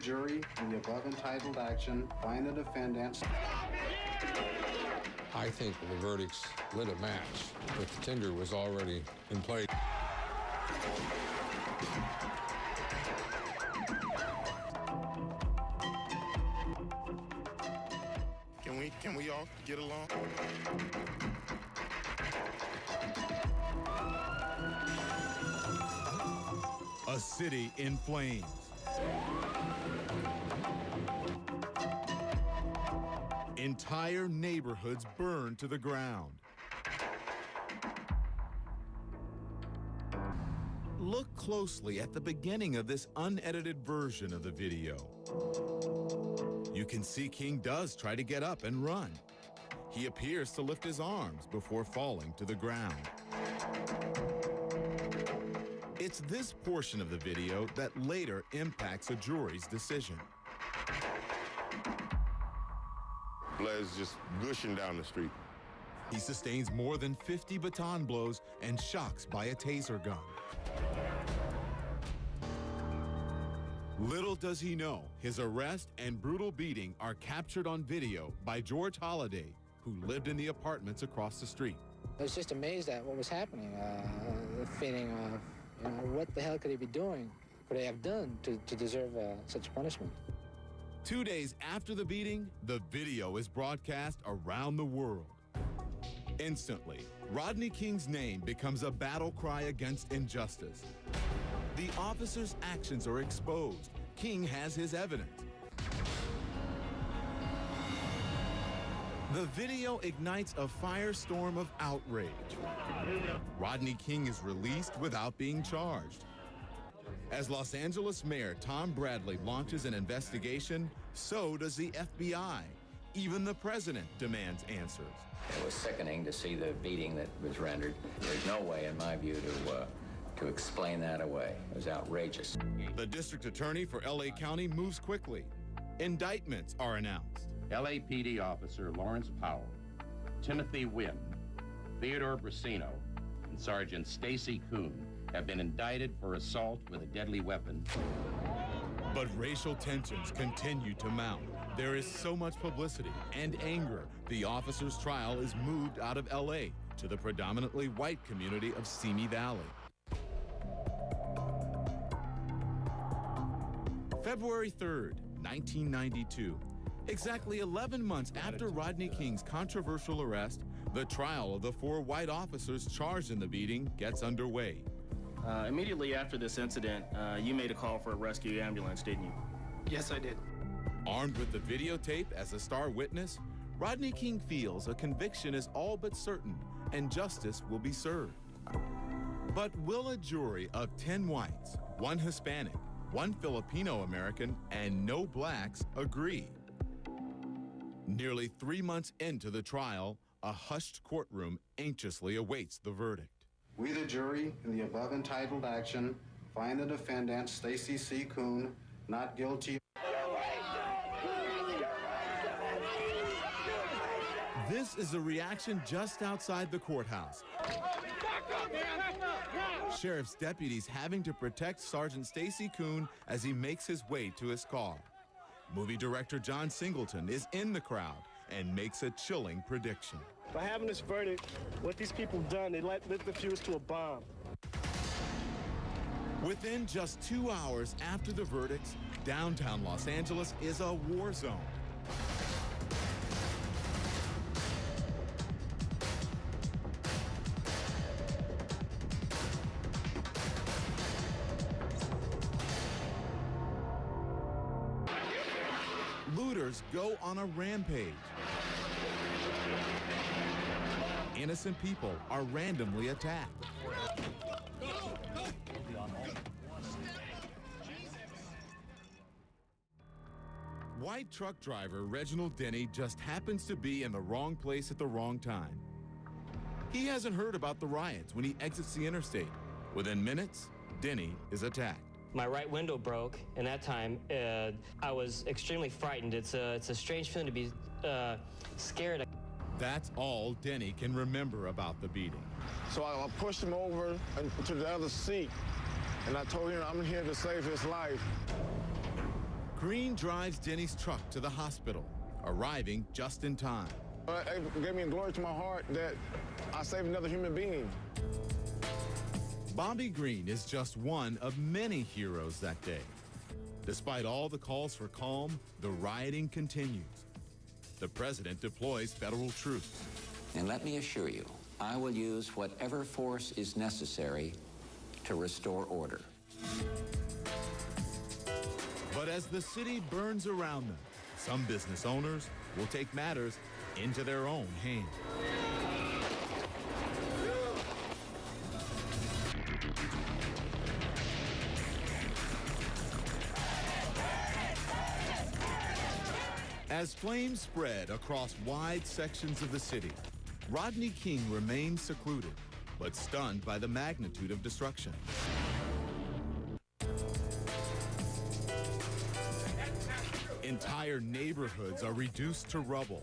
jury, in the above entitled action, find the defendants. I think the verdicts lit a match, but the tinder was already in place. Can we all get along? A city in flames. Entire neighborhoods burned to the ground. Look closely at the beginning of this unedited version of the video. You can see King does try to get up and run. He appears to lift his arms before falling to the ground. It's this portion of the video that later impacts a jury's decision. Blood is just gushing down the street. He sustains more than 50 baton blows and shocks by a taser gun. Little does he know, his arrest and brutal beating are captured on video by George Holliday, who lived in the apartments across the street. I was just amazed at what was happening, feeling, what the hell could he be doing, could he have done to deserve such punishment? 2 days after the beating, the video is broadcast around the world. Instantly, Rodney King's name becomes a battle cry against injustice. The officer's actions are exposed. King has his evidence. The video ignites a firestorm of outrage. Rodney King is released without being charged. As Los Angeles Mayor Tom Bradley launches an investigation, so does the FBI. Even the president demands answers. It was sickening to see the beating that was rendered. There's no way, in my view, to explain that away. It was outrageous. The district attorney for LA County moves quickly. Indictments are announced. LAPD officer Lawrence Powell, Timothy Wynn, Theodore Brasino, and Sergeant Stacy Kuhn have been indicted for assault with a deadly weapon. But racial tensions continue to mount. There is so much publicity and anger. The officer's trial is moved out of LA to the predominantly white community of Simi Valley. February 3rd, 1992. Exactly 11 months after Rodney King's controversial arrest, the trial of the 4 white officers charged in the beating gets underway. Immediately after this incident, you made a call for a rescue ambulance, didn't you? Yes, I did. Armed with the videotape as a star witness, Rodney King feels a conviction is all but certain and justice will be served. But will a jury of 10 whites, 1 Hispanic, 1 Filipino American, and no blacks agree? Nearly 3 months into the trial, a hushed courtroom anxiously awaits the verdict. We, the jury, in the above entitled action, find the defendant, Stacy C. Kuhn, not guilty. This is a reaction just outside the courthouse. Sheriff's deputies having to protect Sergeant Stacy Kuhn as he makes his way to his car. Movie director John Singleton is in the crowd and makes a chilling prediction. By having this verdict, what these people done, they lit the fuse to a bomb. Within just 2 hours after the verdicts, downtown Los Angeles is a war zone. Looters go on a rampage. Innocent people are randomly attacked. White truck driver Reginald Denny just happens to be in the wrong place at the wrong time. He hasn't heard about the riots when he exits the interstate. Within minutes, Denny is attacked. My right window broke, and that time I was extremely frightened. It's a strange feeling to be scared. That's all Denny can remember about the beating. So I pushed him over to the other seat, and I told him I'm here to save his life. Green drives Denny's truck to the hospital, arriving just in time. It gave me a glory to my heart that I saved another human being. Bobby Green is just one of many heroes that day. Despite all the calls for calm, the rioting continues. The president deploys federal troops. And let me assure you, I will use whatever force is necessary to restore order. But as the city burns around them, some business owners will take matters into their own hands. As flames spread across wide sections of the city, Rodney King remains secluded, but stunned by the magnitude of destruction. Entire neighborhoods are reduced to rubble.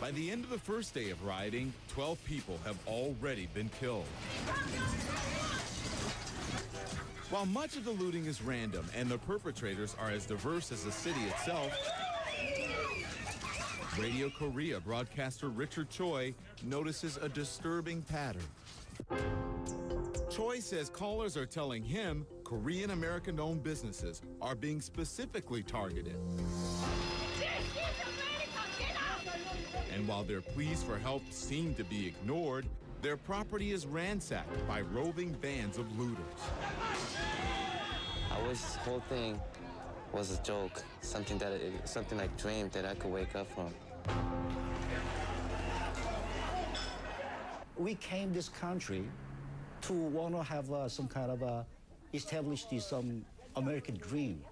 By the end of the first day of rioting, 12 people have already been killed. While much of the looting is random and the perpetrators are as diverse as the city itself, Radio Korea broadcaster Richard Choi notices a disturbing pattern. Choi says callers are telling him Korean American-owned businesses are being specifically targeted. And while their pleas for help seem to be ignored, their property is ransacked by roving bands of looters. I wish this whole thing was a joke, something I dreamed that I could wake up from. We came this country to want to have some kind of establish some American dream.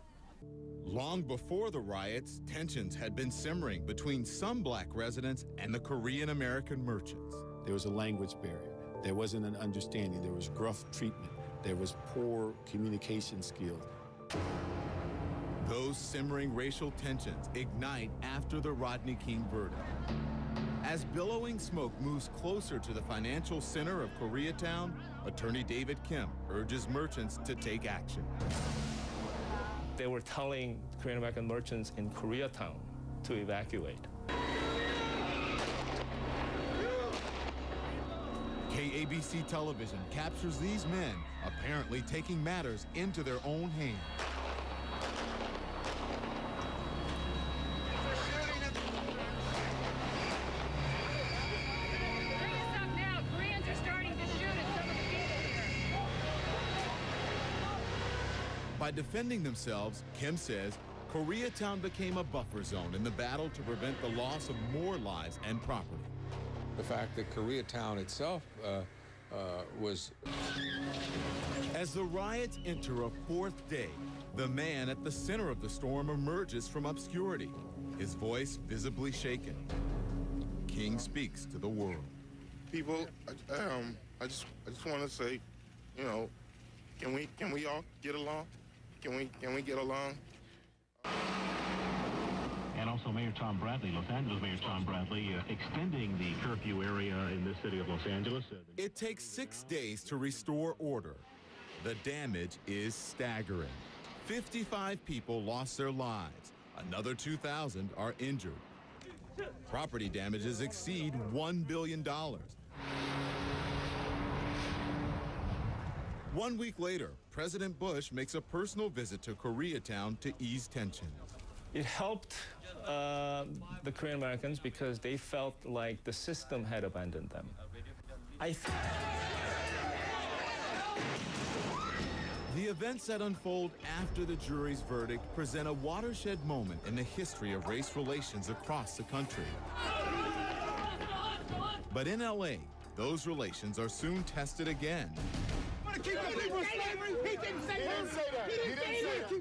Long before the riots, tensions had been simmering between some black residents and the Korean American merchants. There was a language barrier. There wasn't an understanding. There was gruff treatment. There was poor communication skills. Those simmering racial tensions ignite after the Rodney King verdict. As billowing smoke moves closer to the financial center of Koreatown, attorney David Kim urges merchants to take action. They were telling Korean American merchants in Koreatown to evacuate. KABC television captures these men apparently taking matters into their own hands. By defending themselves, Kim says, Koreatown became a buffer zone in the battle to prevent the loss of more lives and property. The fact that Koreatown itself was... As the riots enter a fourth day, the man at the center of the storm emerges from obscurity, his voice visibly shaken. King speaks to the world. People, I just want to say, you know, can we all get along? Can we get along? And also Mayor Tom Bradley, Los Angeles Mayor Tom Bradley, extending the curfew area in this city of Los Angeles. It takes 6 days to restore order. The damage is staggering. 55 people lost their lives. Another 2,000 are injured. Property damages exceed $1 billion. 1 week later, President Bush makes a personal visit to Koreatown to ease tensions. It helped the Korean Americans because they felt like the system had abandoned them. The events that unfold after the jury's verdict present a watershed moment in the history of race relations across the country. But in LA, those relations are soon tested again.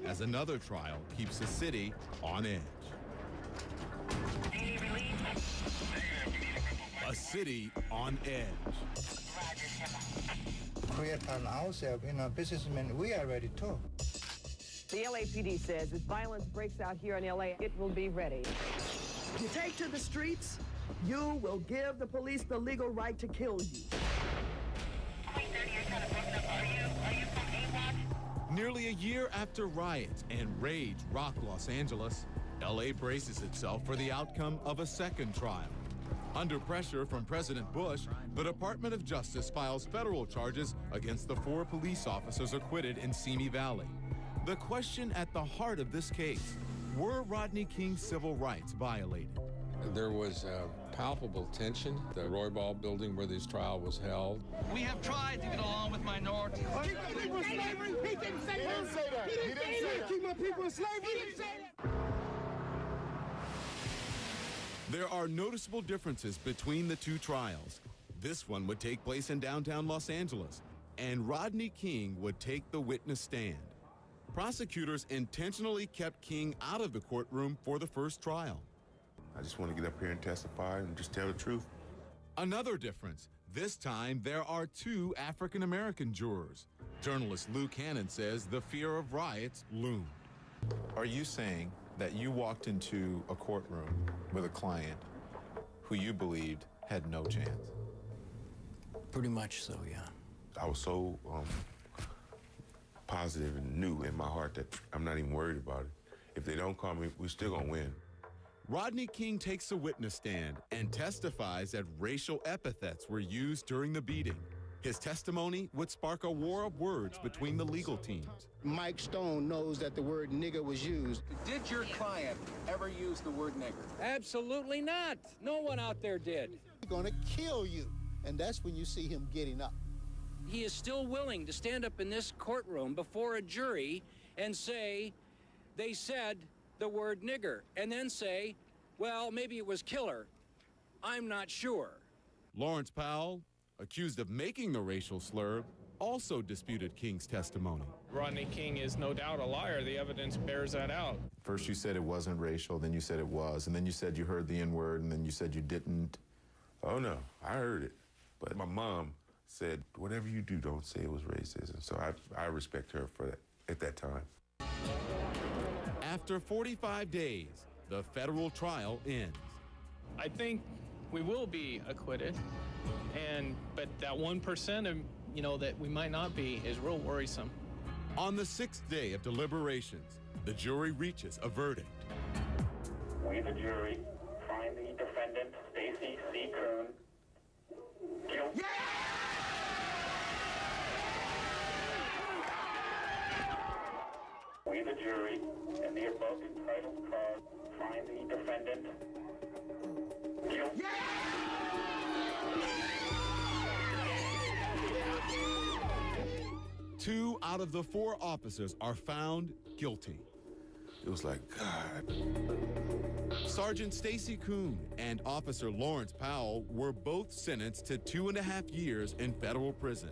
As another trial keeps the city on edge. A city on edge. Koreatown ourselves, businessmen, we are ready too. The LAPD says if violence breaks out here in LA, it will be ready. You take to the streets, you will give the police the legal right to kill you. Nearly a year after riots and rage rocked Los Angeles, LA braces itself for the outcome of a second trial. Under pressure from President Bush, the Department of Justice files federal charges against the 4 police officers acquitted in Simi Valley. The question at the heart of this case, were Rodney King's civil rights violated? There was palpable tension. The Roybal building where this trial was held. We have tried to get along with minorities. Keep my people in slavery. He didn't say that. He didn't say that. Keep my people in slavery. He didn't say that. There are noticeable differences between the 2 trials. This one would take place in downtown Los Angeles, and Rodney King would take the witness stand. Prosecutors intentionally kept King out of the courtroom for the first trial. I just want to get up here and testify and just tell the truth. Another difference, this time there are 2 African-American jurors. Journalist Lou Cannon says the fear of riots loomed. Are you saying that you walked into a courtroom with a client who you believed had no chance? Pretty much so, yeah. I was so positive and new in my heart that I'm not even worried about it. If they don't call me, we're still gonna win. Rodney King takes a witness stand and testifies that racial epithets were used during the beating. His testimony would spark a war of words between the legal teams. Mike Stone knows that the word nigger was used. Did your client ever use the word nigger? Absolutely not. No one out there did. He's gonna kill you. And that's when you see him getting up. He is still willing to stand up in this courtroom before a jury and say, they said the word nigger, and then say, well, maybe it was killer. I'm not sure. Lawrence Powell, accused of making the racial slur, also disputed King's testimony. Rodney King is no doubt a liar. The evidence bears that out. First you said it wasn't racial, then you said it was, and then you said you heard the N-word, and then you said you didn't. Oh, no, I heard it. But my mom said, whatever you do, don't say it was racism. So I respect her for that at that time. After 45 days, the federal trial ends. I think we will be acquitted, but that 1% of, that we might not be is real worrisome. On the 6th day of deliberations, the jury reaches a verdict. We, the jury, find the defendant, Stacy C. Coon, guilty. We, the jury, in the above entitled cause, find the defendant guilty. 2 out of the 4 officers are found guilty. It was like, God. Sergeant Stacy Coon and Officer Lawrence Powell were both sentenced to 2.5 years in federal prison.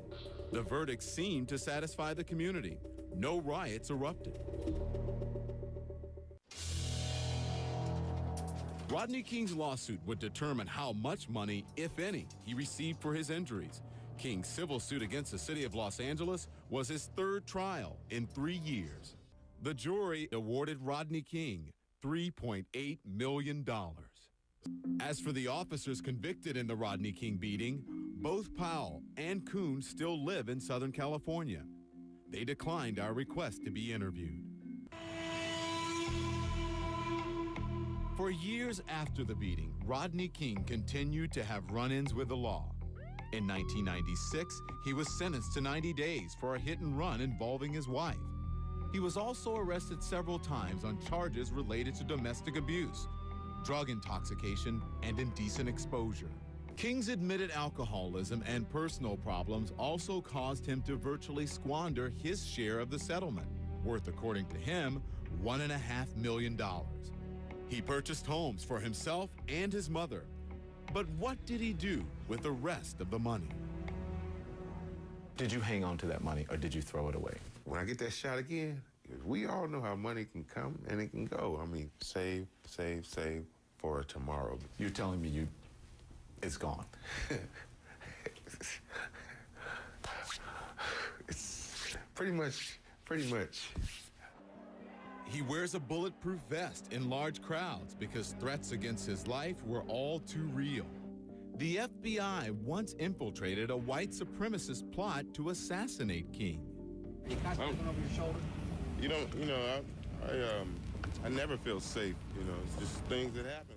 The verdict seemed to satisfy the community. No riots erupted. Rodney King's lawsuit would determine how much money, if any, he received for his injuries. King's civil suit against the city of Los Angeles was his 3rd trial in 3 years. The jury awarded Rodney King $3.8 million. As for the officers convicted in the Rodney King beating, both Powell and Coon still live in Southern California. They declined our request to be interviewed. For years after the beating, Rodney King continued to have run-ins with the law. In 1996, he was sentenced to 90 days for a hit and run involving his wife. He was also arrested several times on charges related to domestic abuse, drug intoxication, and indecent exposure. King's admitted alcoholism and personal problems also caused him to virtually squander his share of the settlement, worth, according to him, $1.5 million. He purchased homes for himself and his mother. But what did he do with the rest of the money? Did you hang on to that money, or did you throw it away? When I get that shot again, we all know how money can come and it can go. I mean, save, save, save for tomorrow. You're telling me it's gone. It's pretty much. He wears a bulletproof vest in large crowds because threats against his life were all too real. The FBI once infiltrated a white supremacist plot to assassinate King. You got something over your shoulder? you don't, I never feel safe. It's just things that happen.